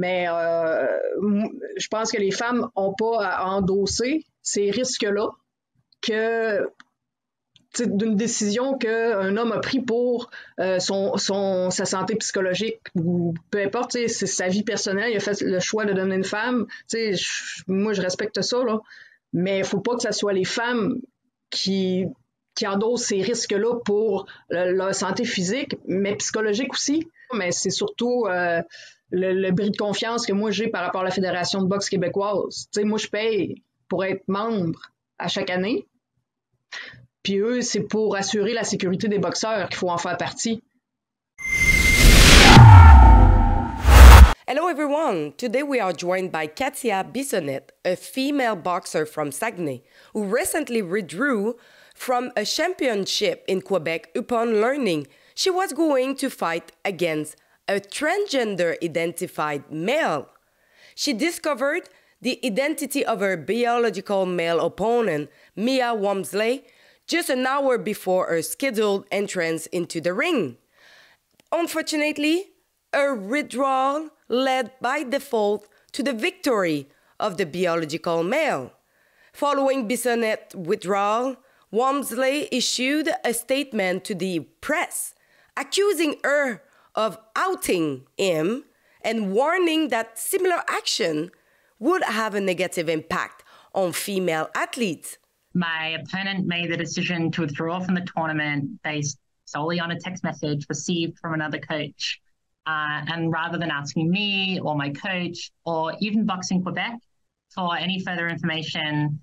Mais je pense que les femmes n'ont pas à endosser ces risques-là que d'une décision qu'un homme a pris pour sa santé psychologique ou peu importe, c'est sa vie personnelle, il a fait le choix de devenir une femme. Moi, je respecte ça, là. Mais il faut pas que ce soit les femmes qui endossent ces risques-là pour leur santé physique, mais psychologique aussi. Mais c'est surtout le bris de confiance que moi j'ai par rapport à la Fédération de boxe québécoise. Moi, je paye pour être membre à chaque année. Puis eux, c'est pour assurer la sécurité des boxeurs qu'il faut en faire partie. Hello everyone! Today we are joined by Katia Bissonnette, a female boxer from Saguenay, who recently withdrew from a championship in Quebec upon learning she was going to fight against a transgender-identified male. She discovered the identity of her biological male opponent, Mia Walmsley, just an hour before her scheduled entrance into the ring. Unfortunately, her withdrawal led by default to the victory of the biological male. Following Bissonnette's withdrawal, Walmsley issued a statement to the press, accusing her of outing him and warning that similar action would have a negative impact on female athletes. My opponent made the decision to withdraw from the tournament based solely on a text message received from another coach. And rather than asking me or my coach or even Boxing Quebec for any further information,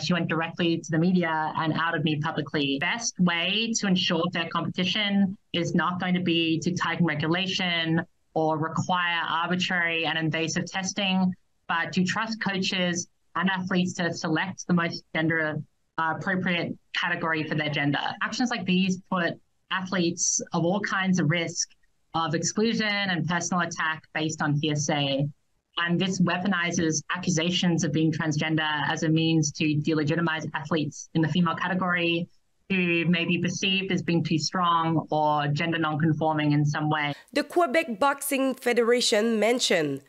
she went directly to the media and outed me publicly. Best way to ensure fair competition is not going to be to tighten regulation or require arbitrary and invasive testing, but to trust coaches and athletes to select the most gender appropriate category for their gender. Actions like these put athletes of all kinds of risk of exclusion and personal attack based on hearsay. And this weaponizes accusations of being transgender as a means to delegitimize athletes in the female category who may be perceived as being too strong or gender non-conforming in some way. The Quebec Boxing Federation mentioned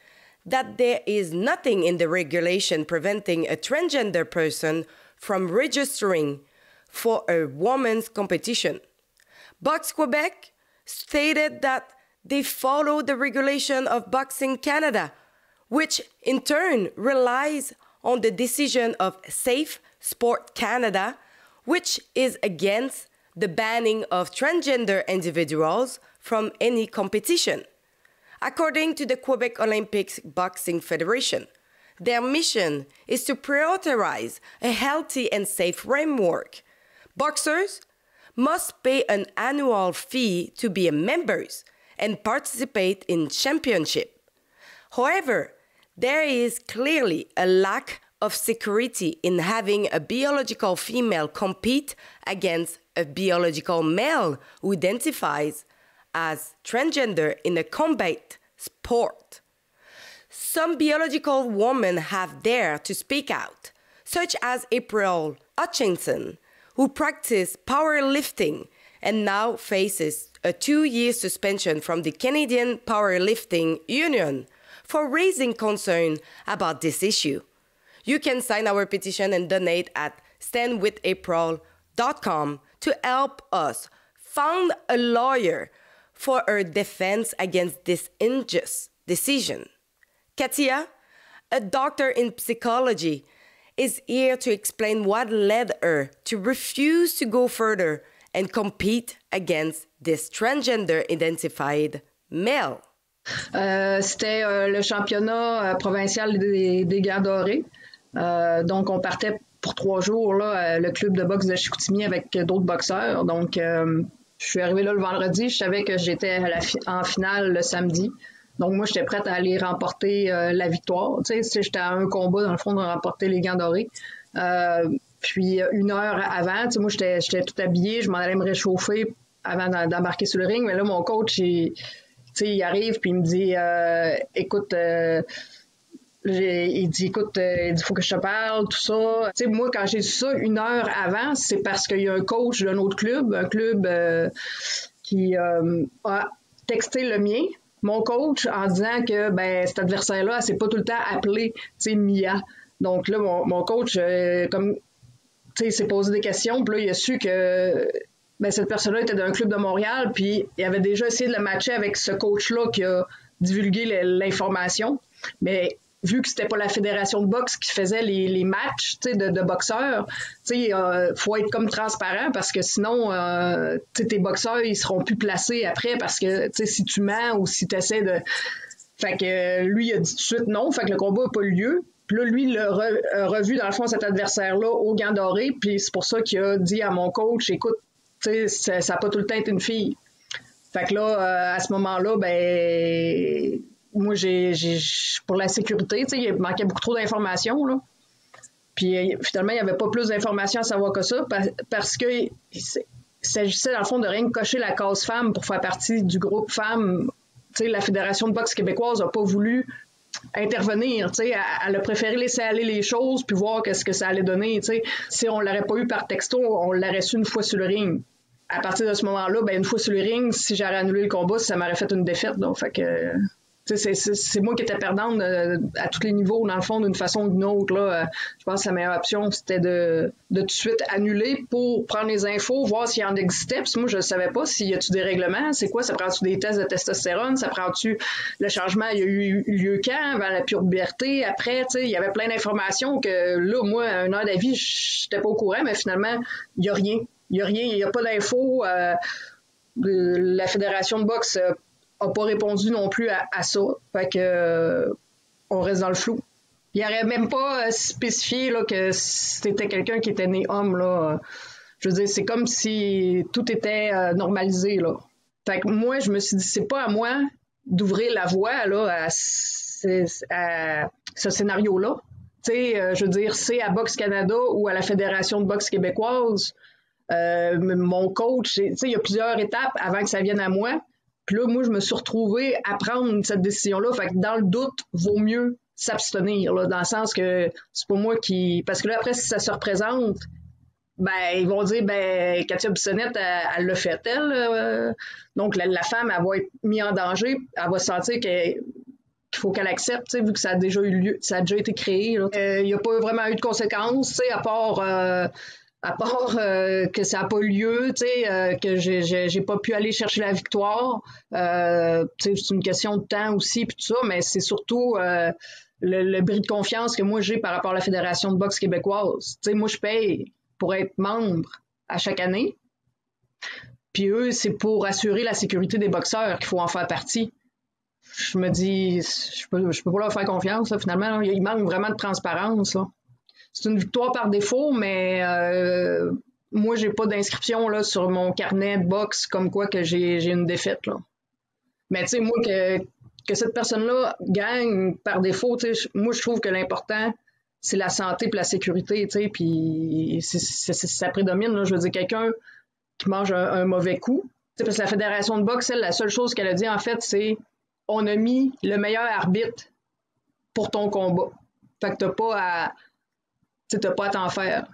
that there is nothing in the regulation preventing a transgender person from registering for a women's competition. Box Quebec stated that they follow the regulation of Boxing Canada, which in turn relies on the decision of Safe Sport Canada, which is against the banning of transgender individuals from any competition. According to the Quebec Olympic Boxing Federation, their mission is to prioritize a healthy and safe framework. Boxers must pay an annual fee to be members and participate in championship. However, there is clearly a lack of security in having a biological female compete against a biological male who identifies as transgender in a combat sport. Some biological women have dared to speak out, such as April Hutchinson, who practiced powerlifting and now faces a 2-year suspension from the Canadian Powerlifting Union for raising concern about this issue. You can sign our petition and donate at standwithapril.com to help us find a lawyer for her defense against this unjust decision. Katia, a doctor in psychology, is here to explain what led her to refuse to go further and compete against this transgender-identified male. C'était le championnat provincial des Gants dorés. Donc, on partait pour 3 jours, là, le club de boxe de Chicoutimi avec d'autres boxeurs. Donc, je suis arrivée là le vendredi. Je savais que j'étais en finale le samedi. Donc, moi, j'étais prête à aller remporter la victoire. Tu sais, j'étais à un combat, dans le fond, de remporter les Gants dorés. Puis, 1 heure avant, tu sais, moi, j'étais tout habillée. Je m'en allais me réchauffer avant d'embarquer sur le ring. Mais là, mon coach, il arrive puis il me dit écoute, il dit faut que je te parle, tout ça. Tu sais, moi, quand j'ai su ça 1 heure avant, c'est parce qu'il y a un coach d'un autre club, un club qui a texté le mien, mon coach en disant que cet adversaire-là, elle s'est pas tout le temps appelée Mia. Donc là, mon coach, comme il s'est posé des questions, puis là, il a su que cette personne-là était d'un club de Montréal, puis il avait déjà essayé de le matcher avec ce coach-là qui a divulgué l'information. Mais vu que c'était pas la fédération de boxe qui faisait les matchs de boxeurs, faut être comme transparent parce que sinon, tes boxeurs, ils seront plus placés après parce que si tu mens ou si tu essaies de... Fait que lui, il a dit tout de suite non, fait que le combat n'a pas eu lieu. Puis là, lui, il a revu, dans le fond, cet adversaire-là au gant doré, puis c'est pour ça qu'il a dit à mon coach, écoute, ça n'a pas tout le temps été une fille. Fait que là, à ce moment-là, moi, pour la sécurité, il manquait beaucoup trop d'informations, là. Puis finalement, il n'y avait pas plus d'informations à savoir que ça, parce que il s'agissait, dans le fond, de rien que cocher la case femme pour faire partie du groupe femmes. La Fédération de boxe québécoise n'a pas voulu intervenir, elle a préféré laisser aller les choses puis voir qu'est-ce que ça allait donner, si on l'aurait pas eu par texto, on l'aurait su une fois sur le ring. À partir de ce moment-là, une fois sur le ring, si j'aurais annulé le combat, ça m'aurait fait une défaite, donc fait que c'est moi qui étais perdante à tous les niveaux, dans le fond, d'une façon ou d'une autre. Là. Je pense que la meilleure option, c'était de tout de suite annuler pour prendre les infos, voir s'il y en existait. Puis moi, je ne savais pas s'il y a-tu des règlements, c'est quoi, ça prend-tu des tests de testostérone, ça prend-tu le changement, il y a eu lieu quand, avant la puberté, après, il y avait plein d'informations que là, moi, à une heure d'avis, je n'étais pas au courant, mais finalement, il n'y a rien. Il n'y a pas d'infos. La Fédération de boxe n'a pas répondu non plus à ça. Fait que on reste dans le flou. Il n'aurait même pas spécifié là, que c'était quelqu'un qui était né homme. Là. Je veux dire, c'est comme si tout était normalisé. Là. Fait que moi, je me suis dit, c'est pas à moi d'ouvrir la voie là, à ce scénario-là. Je veux dire, c'est à Boxe Canada ou à la Fédération de boxe québécoise. Mon coach, il y a plusieurs étapes avant que ça vienne à moi. Puis là, moi, je me suis retrouvée à prendre cette décision-là. Fait que dans le doute, vaut mieux s'abstenir, là, dans le sens que c'est pas moi qui... Parce que là, après, si ça se représente, ils vont dire, Katia Bissonnette, elle l'a fait, elle. Donc, la femme, elle va être mise en danger. Elle va sentir qu'il faut qu'elle accepte, vu que ça a déjà eu lieu, ça a déjà été créé. Il n'y a pas vraiment eu de conséquences, à part que ça n'a pas eu lieu, que j'ai pas pu aller chercher la victoire. C'est une question de temps aussi, puis tout ça, mais c'est surtout le bris de confiance que moi j'ai par rapport à la Fédération de boxe québécoise. Moi, je paye pour être membre à chaque année. Puis eux, c'est pour assurer la sécurité des boxeurs qu'il faut en faire partie. Je me dis, je peux pas leur faire confiance, là, finalement. Là. Il manque vraiment de transparence, là. C'est une victoire par défaut, mais moi, j'ai pas d'inscription là sur mon carnet de boxe comme quoi que j'ai une défaite. Là. Mais tu sais, moi, que cette personne-là gagne par défaut, moi, je trouve que l'important, c'est la santé et la sécurité, puis ça prédomine. Là, je veux dire, quelqu'un qui mange un mauvais coup. Parce que la Fédération de boxe, elle, la seule chose qu'elle a dit, en fait, c'est on a mis le meilleur arbitre pour ton combat. Fait que t'as pas à t'en faire.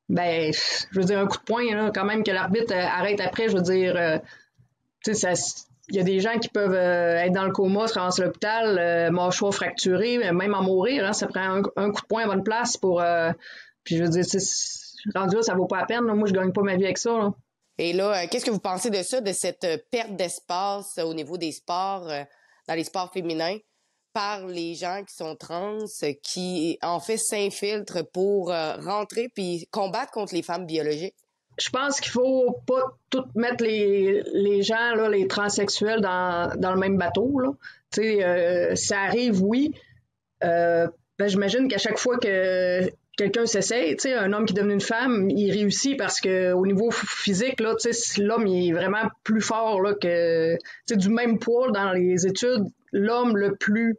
Je veux dire, un coup de poing, là, quand même que l'arbitre arrête après, je veux dire, il y a des gens qui peuvent être dans le coma, se rendre à l'hôpital, mâchoire fracturée, même en mourir, hein, ça prend un coup de poing à bonne place pour... puis je veux dire, rendu là, ça vaut pas la peine, là. Moi, je gagne pas ma vie avec ça, là. Et là, qu'est-ce que vous pensez de ça, de cette perte d'espace au niveau des sports, dans les sports féminins, par les gens qui sont trans, qui en fait s'infiltrent pour rentrer puis combattre contre les femmes biologiques? Je pense qu'il faut pas tout mettre les gens, là, les transsexuels dans le même bateau, là. Ça arrive, oui. J'imagine qu'à chaque fois que quelqu'un s'essaye, un homme qui devient une femme, il réussit parce que au niveau physique, là, l'homme il est vraiment plus fort là, que du même poids dans les études. L'homme le plus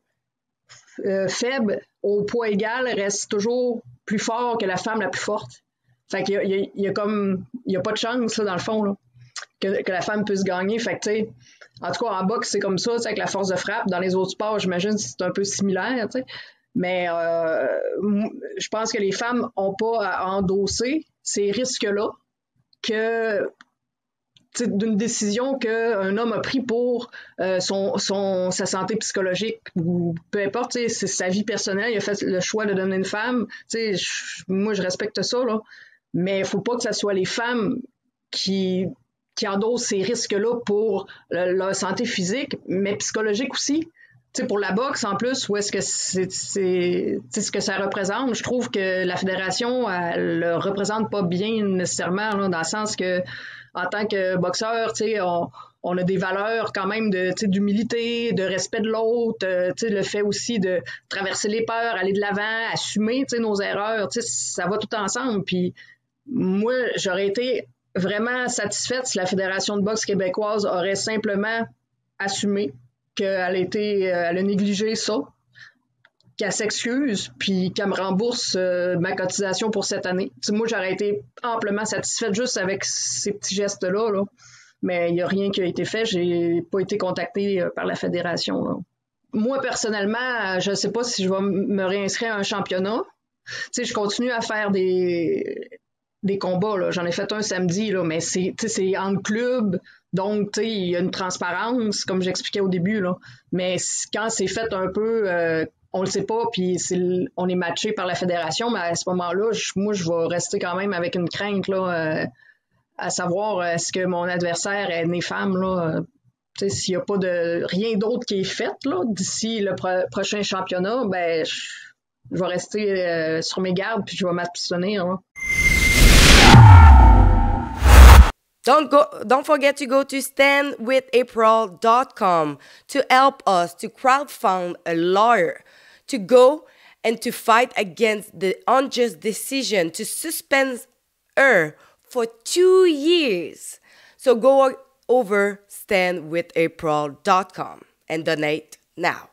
faible au poids égal reste toujours plus fort que la femme la plus forte. Fait qu'il y a pas de chance là, dans le fond là, que la femme puisse gagner. Fait que en tout cas en boxe c'est comme ça, avec la force de frappe. Dans les autres sports, j'imagine que c'est un peu similaire, mais je pense que les femmes ont pas à endosser ces risques-là que d'une décision qu'un homme a pris pour sa santé psychologique ou peu importe, c'est sa vie personnelle, il a fait le choix de devenir une femme. Moi, je respecte ça, là. Mais il faut pas que ce soit les femmes qui endossent ces risques-là pour leur santé physique, mais psychologique aussi. Pour la boxe, en plus, où est-ce que c'est ce que ça représente? Je trouve que la fédération, elle le représente pas bien nécessairement, là, dans le sens que, en tant que boxeur, on a des valeurs quand même d'humilité, de respect de l'autre, le fait aussi de traverser les peurs, aller de l'avant, assumer nos erreurs, ça va tout ensemble. Puis moi, j'aurais été vraiment satisfaite si la Fédération de boxe québécoise aurait simplement assumé qu'elle a négligé ça, qu'elle s'excuse, puis qu'elle me rembourse ma cotisation pour cette année. Moi, j'aurais été amplement satisfaite juste avec ces petits gestes-là, là. Mais il n'y a rien qui a été fait. J'ai pas été contactée par la fédération, là. Moi, personnellement, je ne sais pas si je vais me réinscrire à un championnat. Je continue à faire des combats, là. J'en ai fait un samedi, là, mais c'est entre clubs. Donc, il y a une transparence, comme j'expliquais au début, là. Mais quand c'est fait un peu, on le sait pas, puis on est matché par la fédération, mais à ce moment-là, moi, je vais rester quand même avec une crainte, là, à savoir, est-ce que mon adversaire est né femme, là. S'il n'y a pas de rien d'autre qui est fait, là, d'ici le prochain championnat, ben, je vais rester sur mes gardes, puis je vais m'abstenir, là. Don't forget to go to standwithapril.com to help us to crowdfund a lawyer to go and to fight against the unjust decision to suspend her for 2 years. So go over standwithapril.com and donate now.